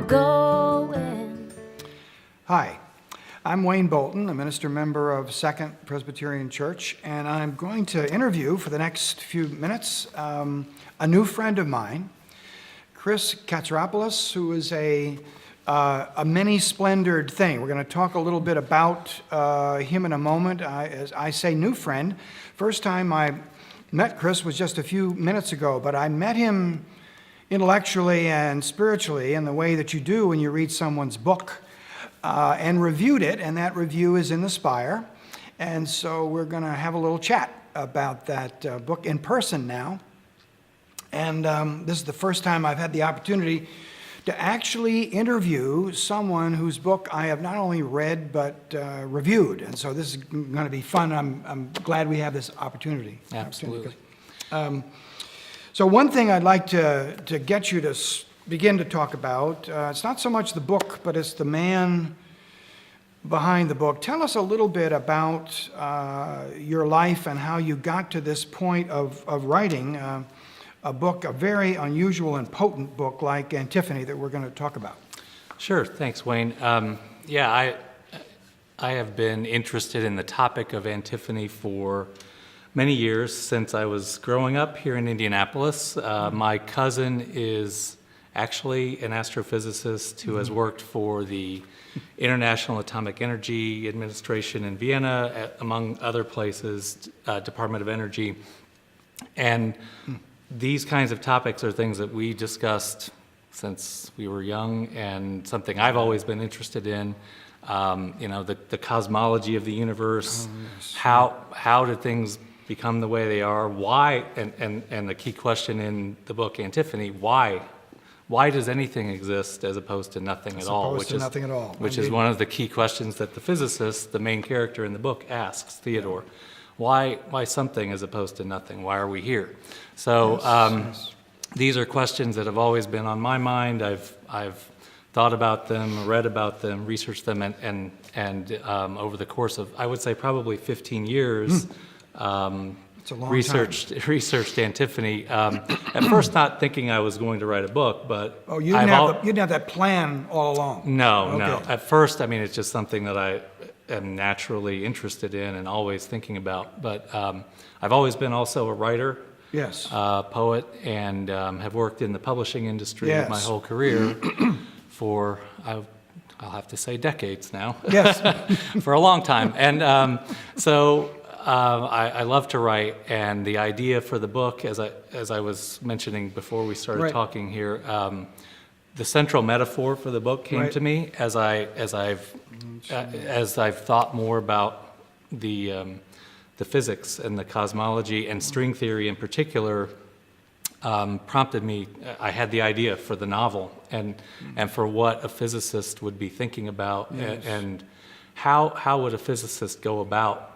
going. Hi, I'm Wayne Boulton, a minister member of Second Presbyterian Church, and I'm going to interview for the next few minutes a new friend of mine, Chris Katsaropoulos, who is a many-splendored thing. We're going to talk a little bit about him in a moment. As I say, new friend. First time I met Chris was just a few minutes ago, but I met him intellectually and spiritually in the way that you do when you read someone's book, and reviewed it, and that review is in the Spire. And so we're going to have a little chat about that book in person now. And this is the first time I've had the opportunity to actually interview someone whose book I have not only read but reviewed. And so this is going to be fun. I'm glad we have this opportunity. Absolutely. So one thing I'd like to get you to begin to talk about, it's not so much the book, but it's the man behind the book. Tell us a little bit about your life and how you got to this point of writing a book, a very unusual and potent book like Antiphony that we're going to talk about. Sure, thanks, Wayne. I have been interested in the topic of antiphony for many years, since I was growing up here in Indianapolis. My cousin is actually an astrophysicist who has worked for the International Atomic Energy Administration in Vienna, among other places, Department of Energy. And these kinds of topics are things that we discussed since we were young, and something I've always been interested in. The cosmology of the universe. How did things become the way they are? Why? And the key question in the book Antiphony: why does anything exist as opposed to nothing at all? Which is one of the key questions that the physicist, the main character in the book, asks Theodore. Why something as opposed to nothing? Why are we here? So these are questions that have always been on my mind. I've thought about them, read about them, researched them, and over the course of, I would say, probably 15 years, researched Antiphony. At first, not thinking I was going to write a book, but you didn't have that plan all along. No. At first, it's just something that I am naturally interested in and always thinking about. But I've always been also a writer, yes, poet, and have worked in the publishing industry my whole career for, I'll have to say, decades now. Yes. For a long time. And I love to write, and the idea for the book, as I was mentioning before we started talking here, the central metaphor for the book came to me as I've thought more about the physics and the cosmology and string theory in particular. Prompted me. I had the idea for the novel and for what a physicist would be thinking about, and how would a physicist go about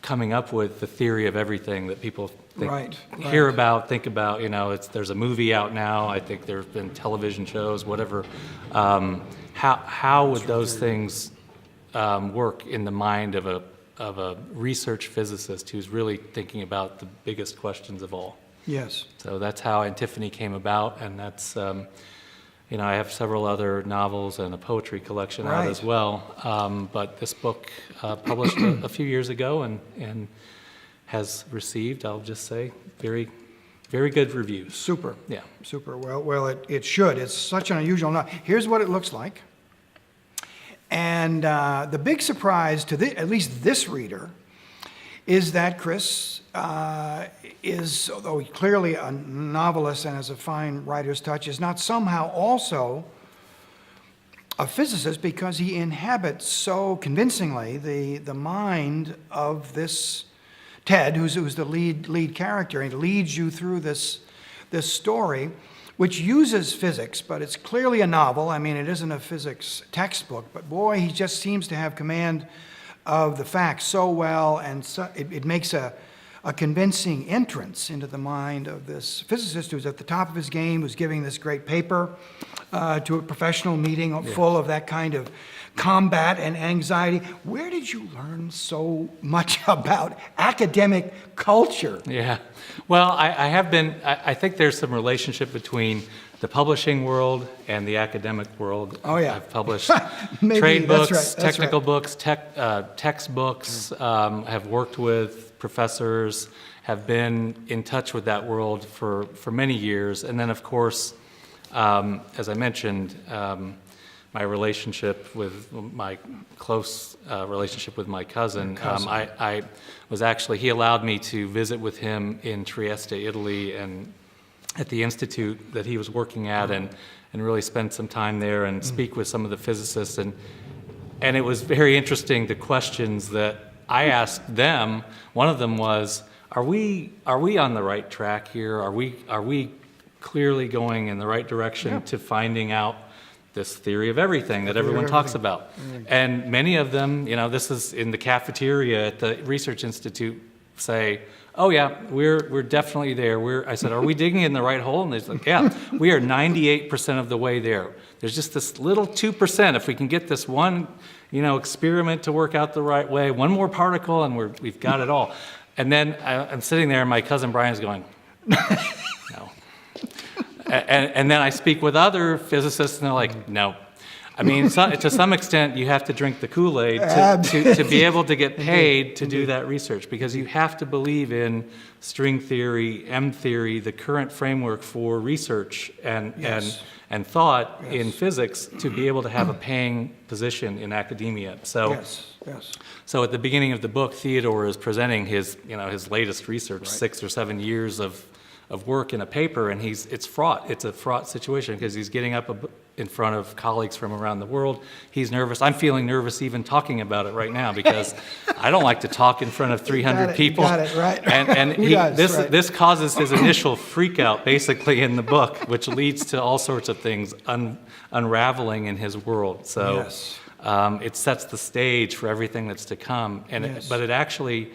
coming up with the theory of everything that people hear about, think about. There's a movie out now. I think there have been television shows, whatever. How would those things work in the mind of a research physicist who's really thinking about the biggest questions of all? Yes. So that's how Antiphony came about, and that's, I have several other novels and a poetry collection out as well. But this book published a few years ago and has received, I'll just say, very, very good reviews. Super. Yeah. Super. Well, it should. It's such an unusual novel. Here's what it looks like. And the big surprise to at least this reader is that Chris is, although clearly a novelist and has a fine writer's touch, is not somehow also a physicist, because he inhabits so convincingly the mind of this Ted, who's the lead character, and he leads you through this story, which uses physics, but it's clearly a novel. It isn't a physics textbook, but boy, he just seems to have command of the facts so well, and so it makes a convincing entrance into the mind of this physicist who's at the top of his game, who's giving this great paper to a professional meeting full of that kind of combat and anxiety. Where did you learn so much about academic culture? Yeah. Well, I have been, I think there's some relationship between the publishing world and the academic world. Oh, yeah. I've published Maybe, trade that's books, right, that's technical right. books, textbooks, have worked with professors, have been in touch with that world for many years. And then, of course, as I mentioned, my relationship with my close relationship with my cousin. I was actually, he allowed me to visit with him in Trieste, Italy, and at the institute that he was working at, and really spend some time there and speak with some of the physicists. And it was very interesting, the questions that I asked them. One of them was, are we on the right track here? Are we clearly going in the right direction to finding out this theory of everything that everyone talks about? And many of them, this is in the cafeteria at the Research Institute, say, oh yeah, we're definitely there. I said, are we digging in the right hole? And they're like, yeah, we are 98% of the way there. There's just this little 2%. If we can get this one, experiment to work out the right way, one more particle, and we've got it all. And then I'm sitting there, and my cousin Brian's going, no. And then I speak with other physicists, and they're like, no. I mean, to some extent, you have to drink the Kool-Aid to be able to get paid to do that research, because you have to believe in string theory, M theory, the current framework for research and thought in physics, to be able to have a paying position in academia. So, so at the beginning of the book, Theodore is presenting his latest research, 6 or 7 years of work in a paper, and it's fraught. It's a fraught situation because he's getting up in front of colleagues from around the world. He's nervous. I'm feeling nervous even talking about it right now, because I don't like to talk in front of 300 people. Got it, right. And this causes his initial freak out, basically, in the book, which leads to all sorts of things unraveling in his world. So it sets the stage for everything that's to come. But it actually,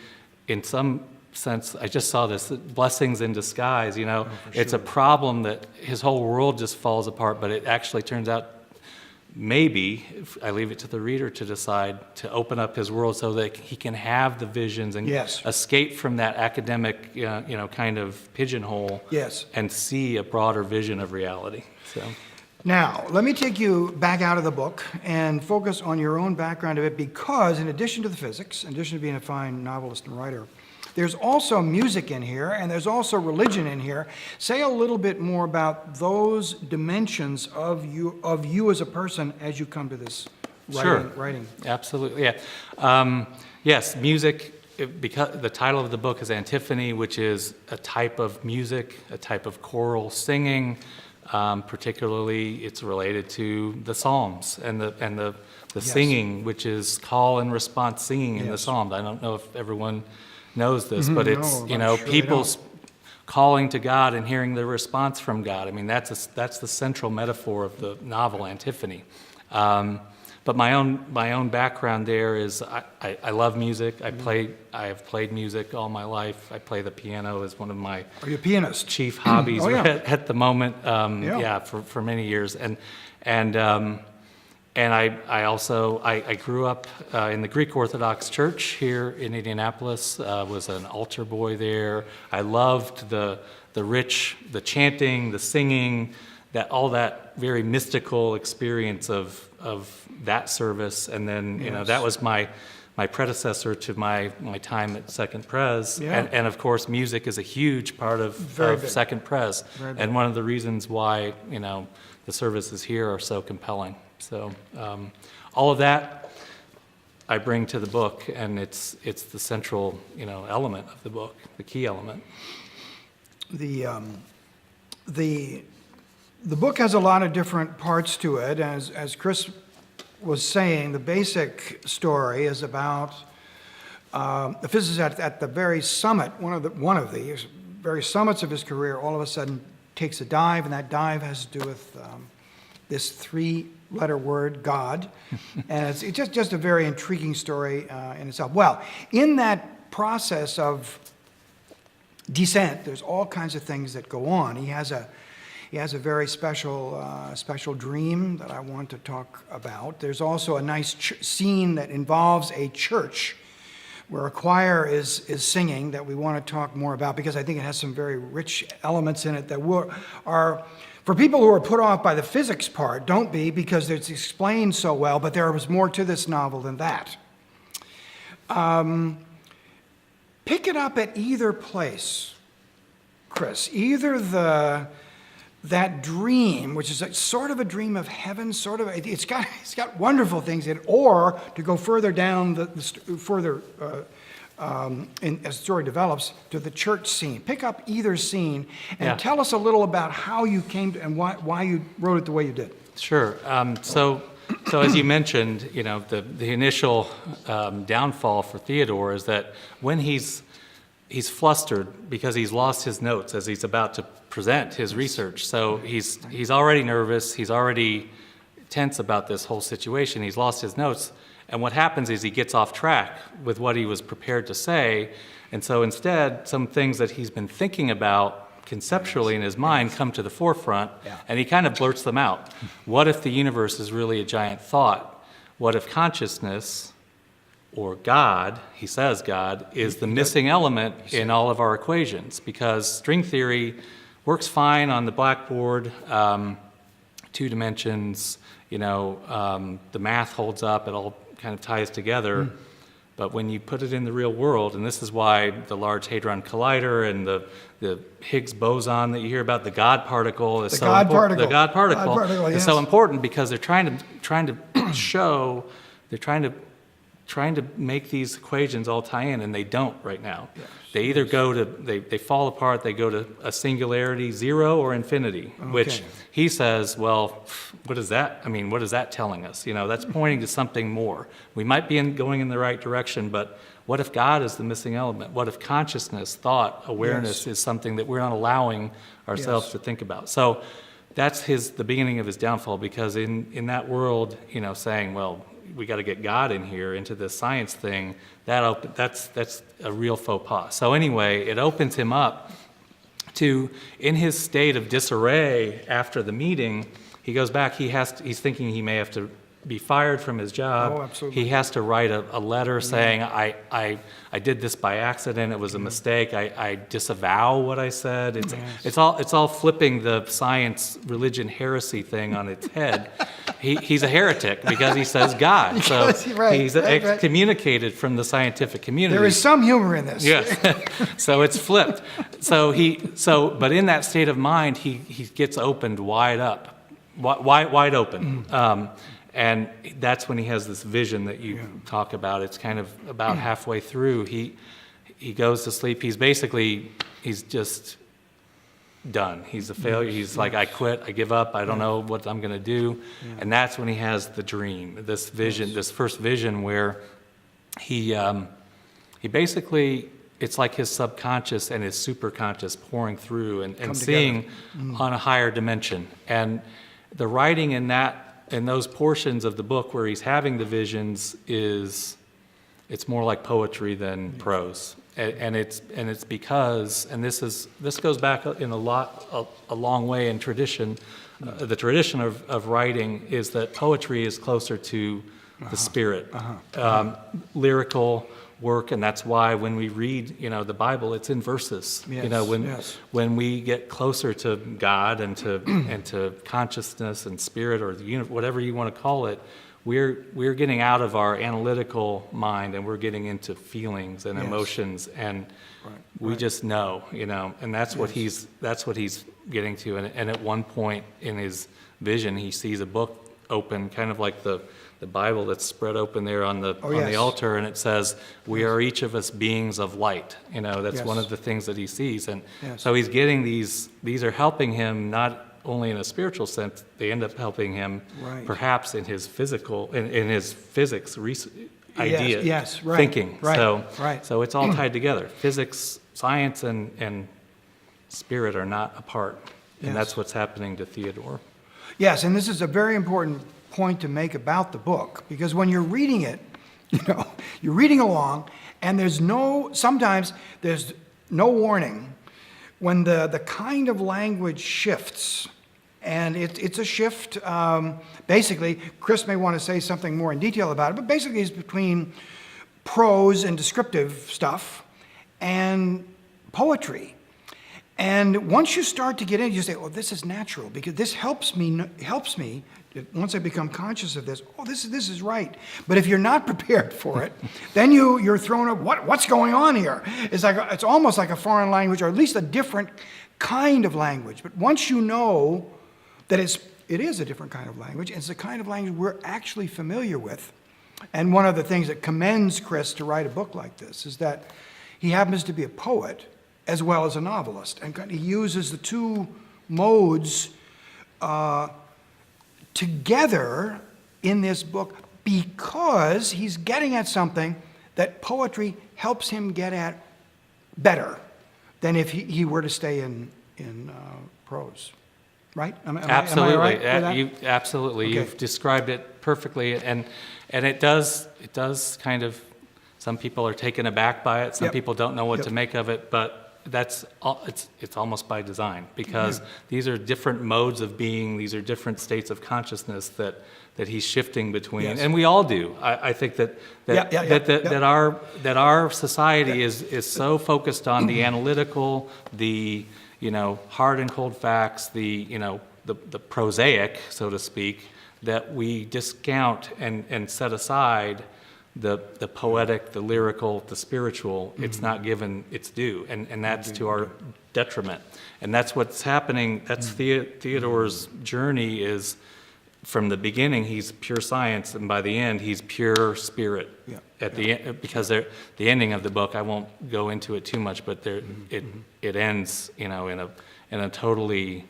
in some sense, I just saw this, blessings in disguise, it's a problem that his whole world just falls apart, but it actually turns out, maybe, if I leave it to the reader to decide, to open up his world so that he can have the visions and escape from that academic, kind of pigeonhole, and see a broader vision of reality. So. Now, let me take you back out of the book and focus on your own background a bit, because in addition to the physics, in addition to being a fine novelist and writer, there's also music in here, and there's also religion in here. Say a little bit more about those dimensions of you as a person as you come to this writing. Absolutely, yeah. Yes, music, because the title of the book is Antiphony, which is a type of music, a type of choral singing. Particularly, it's related to the Psalms and the singing, which is call and response singing in the Psalms. I don't know if everyone knows this, but it's people's calling to God and hearing the response from God. I mean, that's the central metaphor of the novel Antiphony. But my own background there is I love music. I have played music all my life. I play the piano as one of my chief hobbies at the moment. For many years, and I also grew up in the Greek Orthodox Church here in Indianapolis. Was an altar boy there. I loved the chanting, the singing, all that very mystical experience of that service. And then that was my predecessor to my time at Second Pres. And of course, music is a huge part of Second Pres, and one of the reasons why the services here are so compelling. So all of that I bring to the book, and it's the central element of the book, the key element. The book has a lot of different parts to it. As Chris was saying, the basic story is about the physicist at the very summit, one of the very summits of his career, all of a sudden takes a dive, and that dive has to do with this 3-letter word, God. And it's just a very intriguing story in itself. Well, in that process of descent, there's all kinds of things that go on. He has a very special dream that I want to talk about. There's also a nice scene that involves a church where a choir is singing that we want to talk more about, because I think it has some very rich elements in it that are For people who are put off by the physics part, don't be, because it's explained so well, but there was more to this novel than that. Pick it up at either place, Chris. Either that dream, which is sort of a dream of heaven, it's got wonderful things in it, or to go further down, further as the story develops, to the church scene. Pick up either scene and tell us a little about how you came to, and why you wrote it the way you did. Sure. So as you mentioned, the initial downfall for Theodore is that when he's flustered because he's lost his notes as he's about to present his research. So he's already nervous. He's already tense about this whole situation. He's lost his notes. And what happens is he gets off track with what he was prepared to say. And so instead, some things that he's been thinking about conceptually in his mind come to the forefront, and he kind of blurts them out. What if the universe is really a giant thought? What if consciousness, or God, he says God, is the missing element in all of our equations? Because string theory works fine on the blackboard, 2 dimensions, the math holds up, it all kind of ties together. But when you put it in the real world, and this is why the Large Hadron Collider and the Higgs boson that you hear about, the God particle is so important. The God particle is so important because they're trying to show, they're trying to make these equations all tie in, and they don't right now. Yes. They either go to, they fall apart, they go to a singularity, 0 or infinity, which he says, well, what is that? I mean, what is that telling us? That's pointing to something more. We might be going in the right direction, but what if God is the missing element? What if consciousness, thought, awareness is something that we're not allowing ourselves to think about? So that's the beginning of his downfall, because in that world, saying, well, we got to get God in here into this science thing, that's a real faux pas. So anyway, it opens him up to, in his state of disarray after the meeting, he goes back, he's thinking he may have to be fired from his job. Oh, absolutely. He has to write a letter saying, I did this by accident, it was a mistake, I disavow what I said. It's all flipping the science, religion, heresy thing on its head. He's a heretic because he says God. So he's excommunicated from the scientific community. There is some humor in this. Yes. So it's flipped. But in that state of mind, he gets opened wide open. And that's when he has this vision that you talk about. It's kind of about halfway through. He goes to sleep. He's just done. He's a failure. He's like, I quit. I give up. I don't know what I'm going to do. And that's when he has the dream, this vision, this first vision where he basically, it's like his subconscious and his superconscious pouring through and seeing on a higher dimension. And the writing in those portions of the book where he's having the visions it's more like poetry than prose. And it's because, and this goes back in a long way in tradition. The tradition of writing is that poetry is closer to the spirit, lyrical work, and that's why when we read, the Bible, it's in verses. When we get closer to God and to consciousness and spirit, or the whatever you want to call it, we're getting out of our analytical mind and we're getting into feelings and emotions, and we just know, and that's what he's getting to. And at one point in his vision, he sees a book open, kind of like the Bible that's spread open there on the altar, and it says, "We are each of us beings of light." That's one of the things that he sees, and so he's getting these. These are helping him not only in a spiritual sense; they end up helping him, perhaps in his physical, in his physics idea, thinking. So it's all tied together. Physics, science, and spirit are not apart, and that's what's happening to Theodore. Yes, and this is a very important point to make about the book, because when you're reading it, you're reading along, and sometimes there's no warning when the kind of language shifts, and it's a shift. Basically, Chris may want to say something more in detail about it, but basically it's between prose and descriptive stuff and poetry. And once you start to get in, you say, "Oh, this is natural," because this helps me. Once I become conscious of this, oh, this is right. But if you're not prepared for it, then you're thrown up. What's going on here? It's almost like a foreign language, or at least a different kind of language. But once you know that it is a different kind of language, it's a kind of language we're actually familiar with. And one of the things that commends Chris to write a book like this is that he happens to be a poet as well as a novelist, and he uses the two modes together in this book because he's getting at something that poetry helps him get at better than if he were to stay in prose. Right? Absolutely. Am I right with that? Absolutely. Okay. You've described it perfectly, and it does kind of. Some people are taken aback by it. Some Yep. people don't know what Yep. to make of it, but that's it's almost by design, because these are different modes of being. These are different states of consciousness that he's shifting between, Yes. and we all do. I think that our society is so focused on the analytical, the hard and cold facts, the prosaic, so to speak, that we discount and set aside the poetic, the lyrical, the spiritual. It's not given its due, and that's to our detriment. And that's what's happening. That's Theodore's journey. Is from the beginning he's pure science, and by the end he's pure spirit. Because the ending of the book, I won't go into it too much, but it ends in a totally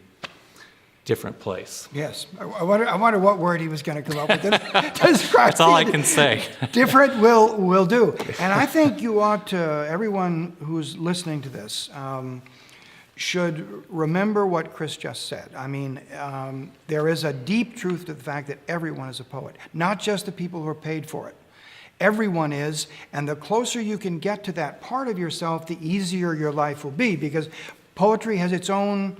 different place. Yes. I wonder what word he was going to come up with to describe. That's all I can say. Different will do. And I think you ought to, everyone who's listening to this, should remember what Chris just said. I mean, there is a deep truth to the fact that everyone is a poet, not just the people who are paid for it. Everyone is, and the closer you can get to that part of yourself, the easier your life will be, because poetry has its own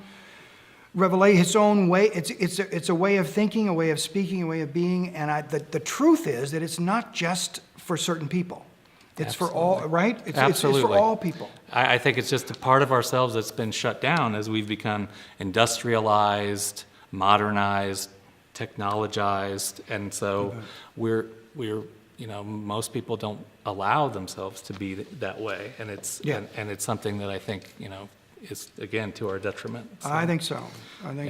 revelation, its own way. It's a way of thinking, a way of speaking, a way of being. And the truth is that it's not just for certain people. It's for all, right? It's for all people. I think it's just a part of ourselves that's been shut down as we've become industrialized, modernized, technologized, and so we're most people don't allow themselves to be that way, and it's something that I think is, again, to our detriment. So. I think so.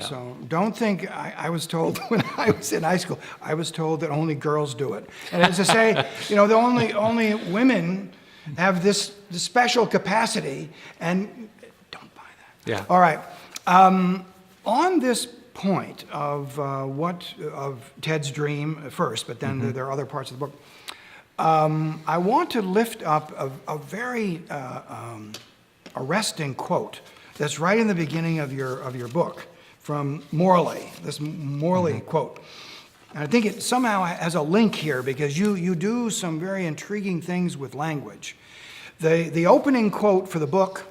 So. Don't think, I was told when I was in high school, I was told that only girls do it. And as I say, the only women have this special capacity, and don't buy that. Yeah. All right. On this point of Ted's dream first, but then there are other parts of the book, I want to lift up a very arresting quote that's right in the beginning of your book from Morley, this Morley quote. And I think it somehow has a link here because you do some very intriguing things with language. The opening quote for the book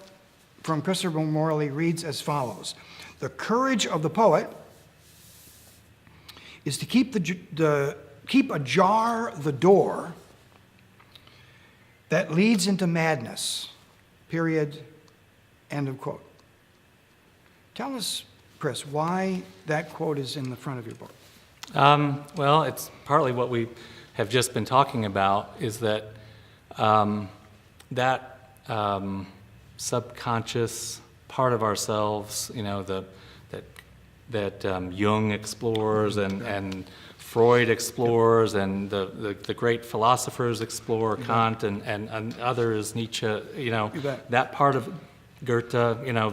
from Christopher Morley reads as follows: "The courage of the poet is to keep ajar the door that leads into madness. Period. End of quote." Tell us, Chris, why that quote is in the front of your book. Well, it's partly what we have just been talking about, is that subconscious part of ourselves, that Jung explores and Freud explores, and the great philosophers explore, Kant and others, Nietzsche, that part of Goethe,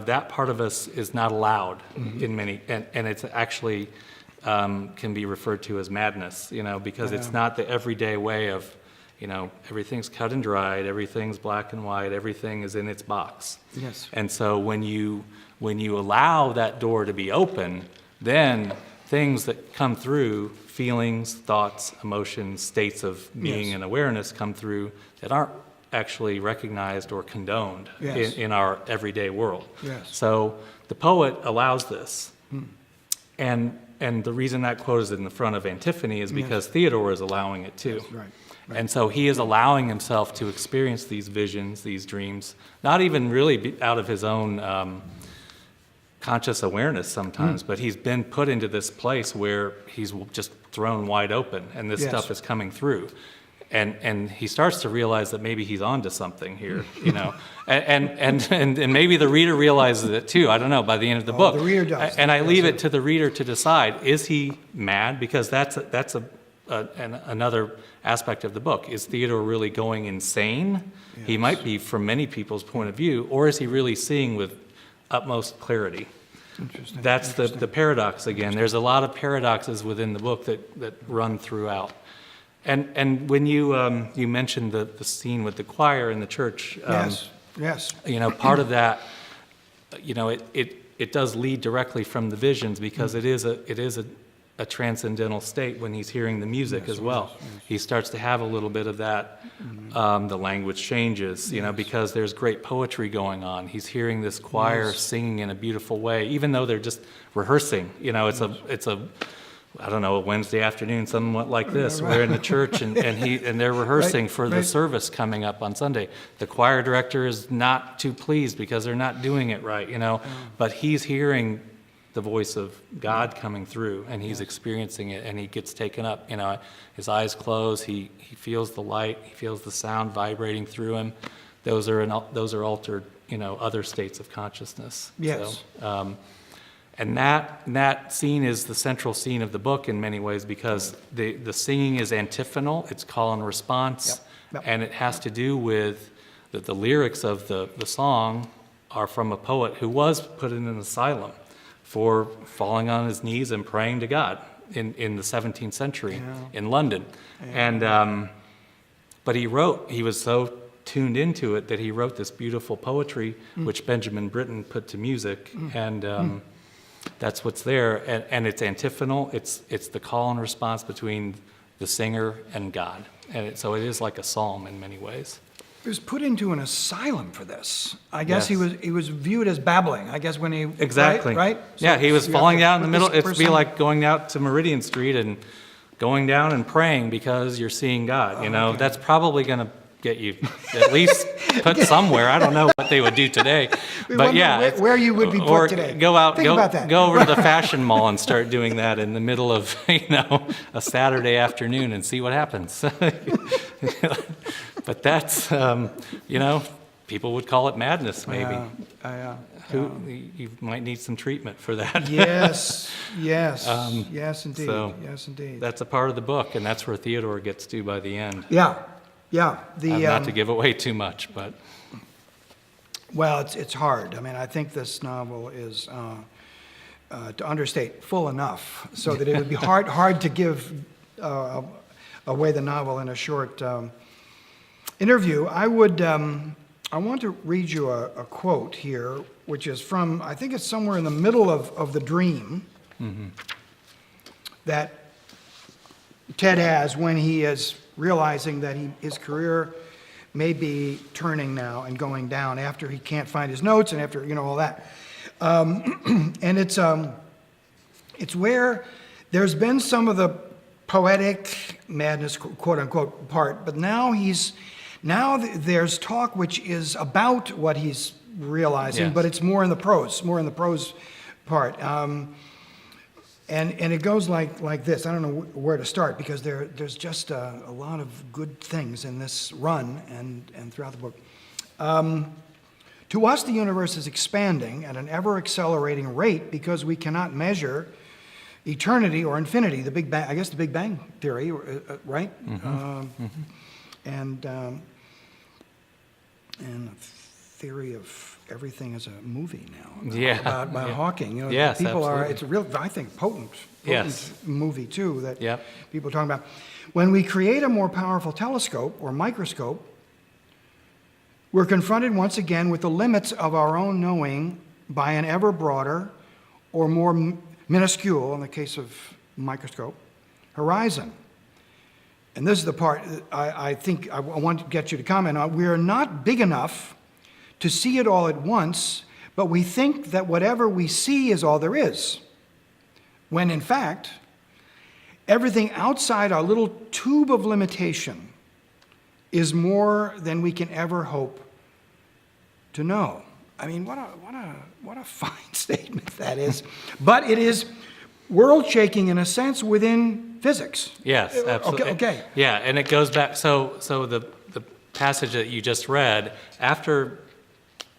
that part of us is not allowed in many, and it's actually can be referred to as madness, because it's not the everyday way of, everything's cut and dried, everything's black and white, everything is in its box. Yes. And so when you allow that door to be open, then things that come through, feelings, thoughts, emotions, states of being and awareness come through that aren't actually recognized or condoned in our everyday world. Yes. So the poet allows this. And the reason that quote is in the front of Antiphony is because Theodore is allowing it too. Right. And so he is allowing himself to experience these visions, these dreams, not even really out of his own conscious awareness sometimes, but he's been put into this place where he's just thrown wide open, and this stuff is coming through. And he starts to realize that maybe he's onto something here, and maybe the reader realizes it too. I don't know, by the end of the book. The reader does. And I leave it to the reader to decide, is he mad? Because that's another aspect of the book. Is Theodore really going insane? Yes. He might be from many people's point of view, or is he really seeing with utmost clarity? Interesting. That's the paradox again. There's a lot of paradoxes within the book that run throughout. And when you mentioned the scene with the choir in the church, yes. Part of that, it does lead directly from the visions, because it is a transcendental state when he's hearing the music as well. Yes. He starts to have a little bit of that. The language changes, because there's great poetry going on. He's hearing this choir singing in a beautiful way, even though they're just rehearsing. It's a I don't know, a Wednesday afternoon, somewhat like this. We're in the church, and they're rehearsing for the service coming up on Sunday. The choir director is not too pleased because they're not doing it right, But he's hearing the voice of God coming through, and he's experiencing it, and he gets taken up. His eyes close. He feels the light. He feels the sound vibrating through him. Those are altered, other states of consciousness. Yes. So, and that scene is the central scene of the book in many ways, because the singing is antiphonal, it's call and response, and it has to do with the lyrics of the song are from a poet who was put in an asylum for falling on his knees and praying to God in the 17th century in London. And but he was so tuned into it that he wrote this beautiful poetry, which Benjamin Britten put to music, and that's what's there, and it's antiphonal. It's the call and response between the singer and God, and so it is like a psalm in many ways. He was put into an asylum for this. I guess he was viewed as babbling. I guess when he exactly right. So he was falling down in the middle. It'd be like going out to Meridian Street and going down and praying because you're seeing God. Okay. That's probably going to get you at least put somewhere. I don't know what they would do today, but where you would be put today. Go out, Think about that. Go over to the fashion mall and start doing that in the middle of a Saturday afternoon and see what happens. But that's people would call it madness, maybe. You might need some treatment for that. Yes, indeed. So yes, indeed. That's a part of the book, and that's where Theodore gets to by the end. Yeah. Not to give away too much, but well, it's hard. I mean, I think this novel is, to understate, full enough so that it would be hard to give away the novel in a short interview. I want to read you a quote here, which is from, I think it's somewhere in the middle of the dream that Ted has when he is realizing that his career may be turning now and going down after he can't find his notes and after all that. And it's where there's been some of the poetic madness, quote unquote, part, but now there's talk which is about what he's realizing, but it's more in the prose part. And it goes like this. I don't know where to start, because there's just a lot of good things in this run and throughout the book. To us, the universe is expanding at an ever-accelerating rate because we cannot measure eternity or infinity. The Big Bang, I guess the Big Bang Theory, right? And the theory of everything is a movie now. About Hawking. Yes, people absolutely. It's a real, I think, potent movie too that people are talking about. When we create a more powerful telescope or microscope, we're confronted once again with the limits of our own knowing by an ever broader or more minuscule, in the case of microscope, horizon. And this is the part I think I want to get you to comment on. We are not big enough to see it all at once, but we think that whatever we see is all there is, when in fact, everything outside our little tube of limitation is more than we can ever hope to know. I mean, what a fine statement that is. But it is world-shaking in a sense within physics. Yes, absolutely. Okay. Yeah, and it goes back, so the passage that you just read, after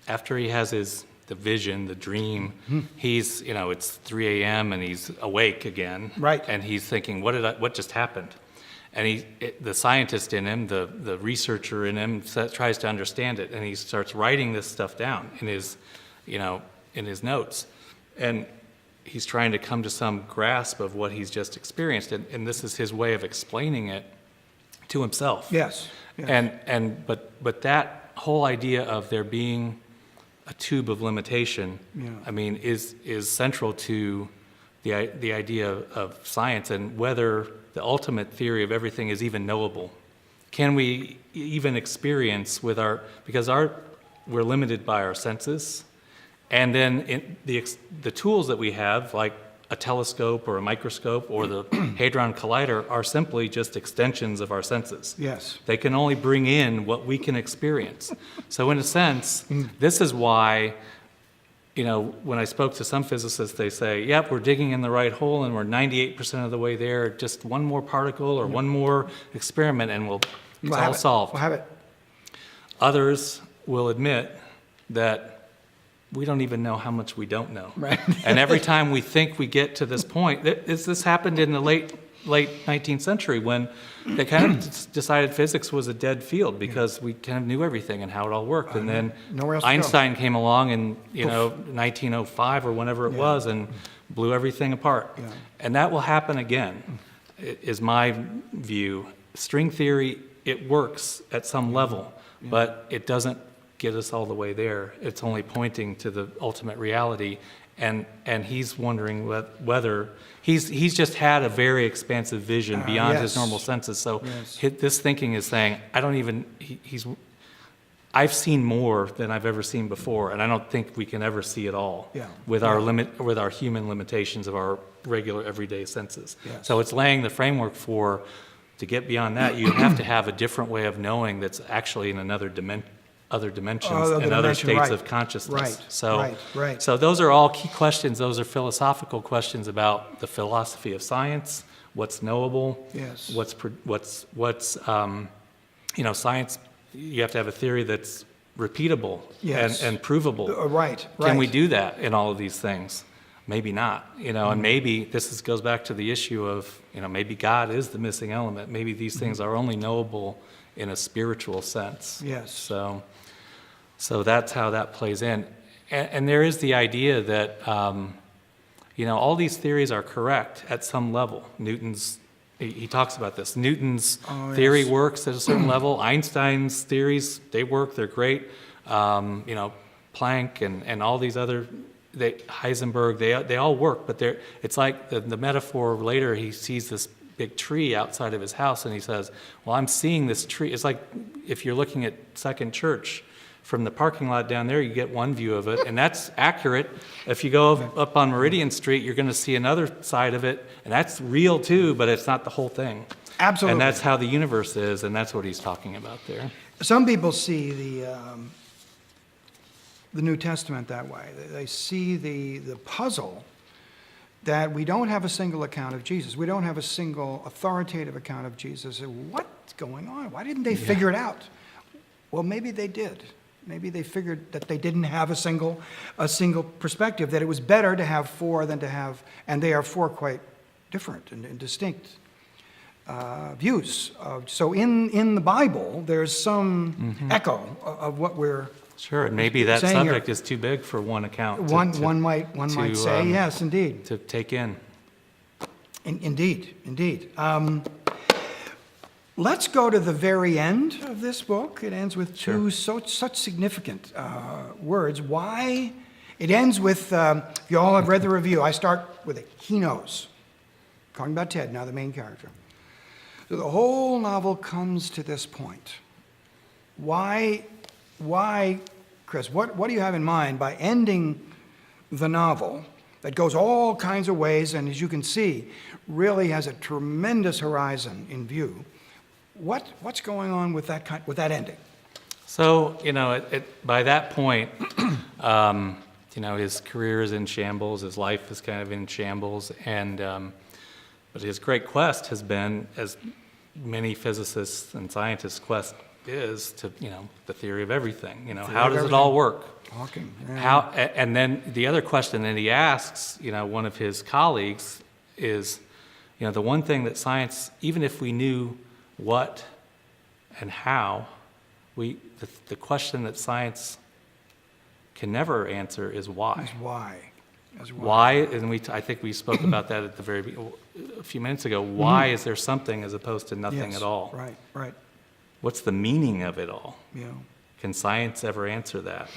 he has the vision, the dream, he's, it's 3 a.m. and he's awake again. Right. And he's thinking, what just happened? And the scientist in him, the researcher in him, tries to understand it, and he starts writing this stuff down in his notes. And he's trying to come to some grasp of what he's just experienced, and this is his way of explaining it to himself. Yes. But that whole idea of there being a tube of limitation, I mean, is central to the idea of science and whether the ultimate theory of everything is even knowable. Can we even experience because we're limited by our senses, and then the tools that we have, like a telescope or a microscope or the Hadron Collider, are simply just extensions of our senses. Yes. They can only bring in what we can experience. So in a sense, this is why, when I spoke to some physicists, they say, yep, we're digging in the right hole and we're 98% of the way there. Just one more particle or one more experiment and it's all solved. We'll have it. Others will admit that we don't even know how much we don't know. Right. And every time we think we get to this point, this happened in the late 19th century when they kind of decided physics was a dead field because we kind of knew everything and how it all worked. And then Einstein came along in 1905 or whenever it was and blew everything apart. Yeah. And that will happen again, is my view. String theory, it works at some level, but it doesn't get us all the way there. It's only pointing to the ultimate reality, and he's wondering whether he's just had a very expansive vision beyond his normal senses. So this thinking is saying, I've seen more than I've ever seen before, and I don't think we can ever see it all with our human limitations of our regular everyday senses. Yes. So it's laying the framework to get beyond that. You have to have a different way of knowing that's actually in other dimensions and other states of consciousness. So those are all key questions. Those are philosophical questions about the philosophy of science, what's knowable, what's science. You have to have a theory that's repeatable and provable. Can we do that in all of these things? Maybe not, and maybe goes back to the issue of, maybe God is the missing element. Maybe these things are only knowable in a spiritual sense. Yes. So that's how that plays in. And there is the idea that, all these theories are correct at some level. He talks about this. Newton's theory works at a certain level. Einstein's theories, they work, they're great. Planck and all these other, Heisenberg, they all work, but it's like the metaphor later, he sees this big tree outside of his house and he says, well, I'm seeing this tree. It's like if you're looking at Second Church from the parking lot down there, you get one view of it, and that's accurate. If you go up on Meridian Street, you're going to see another side of it, and that's real too, but it's not the whole thing. Absolutely. And that's how the universe is, and that's what he's talking about there. Some people see the New Testament that way. They see the puzzle that we don't have a single account of Jesus. We don't have a single authoritative account of Jesus. What's going on? Why didn't they figure it out? Well, maybe they did. Maybe they figured that they didn't have a single perspective, that it was better to have four than to have, and they are four quite different and distinct views. So in the Bible, there's some echo of what we're Sure, and maybe that saying subject here. is too big for one account. One might say, yes, indeed. To take in. Indeed. Let's go to the very end of this book. It ends with such significant words. Why? It ends with, you all have read the review. I start with a he knows. Talking about Ted, now the main character. So the whole novel comes to this point. Why, Chris, what do you have in mind by ending the novel that goes all kinds of ways and, as you can see, really has a tremendous horizon in view? What's going on with that ending? So, by that point, His career is in shambles, his life is kind of in shambles, but his great quest has been, as many physicists and scientists' quest is, to, the theory of everything. How does it all work? Talking. And then the other question that he asks, one of his colleagues is, the one thing that science, even if we knew what and how, the question that science can never answer is why. Is why. Why, and I think we spoke about that at a few minutes ago. Why is there something as opposed to nothing at all? Right. What's the meaning of it all? Yeah. Can science ever answer that?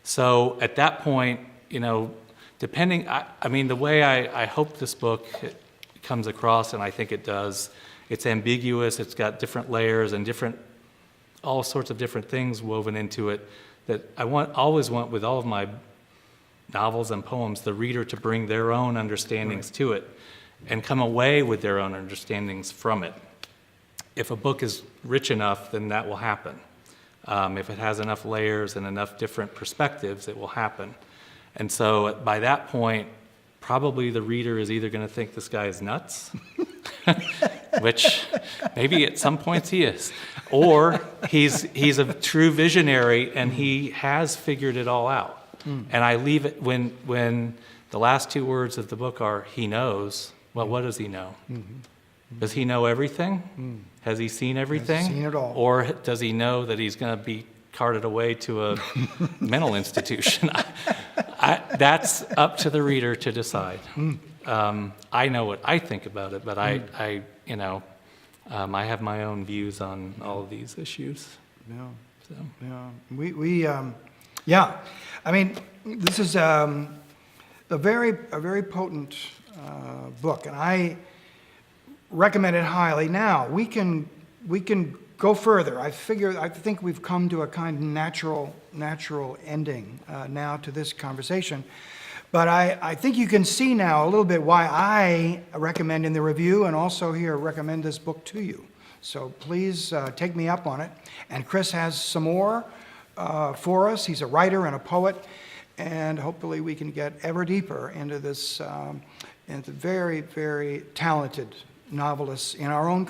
So at that point, depending, the way I hope this book comes across, and I think it does, it's ambiguous, it's got different layers and all sorts of different things woven into it that I always want with all of my novels and poems, the reader to bring their own understandings to it and come away with their own understandings from it. If a book is rich enough, then that will happen. If it has enough layers and enough different perspectives, it will happen. And so by that point, probably the reader is either going to think this guy is nuts, which maybe at some points he is, or he's a true visionary and he has figured it all out. And I leave it when the last two words of the book are, he knows. Well, what does he know? Does he know everything? Has he seen everything? Has he seen it all? Or does he know that he's going to be carted away to a mental institution? That's up to the reader to decide. I know what I think about it, but I have my own views on all of these issues. Yeah. This is a very potent book, and I recommend it highly. Now we can go further. I think we've come to a kind of natural ending now to this conversation. But I think you can see now a little bit why I recommend in the review and also here recommend this book to you. So please take me up on it. And Chris has some more for us. He's a writer and a poet, and hopefully we can get ever deeper into this into very, very talented novelist in our own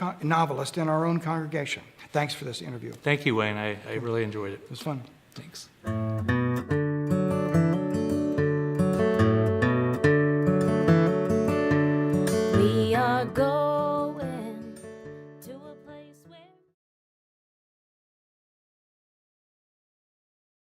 congregation. Thanks for this interview. Thank you, Wayne. I really enjoyed it. It was fun. Thanks.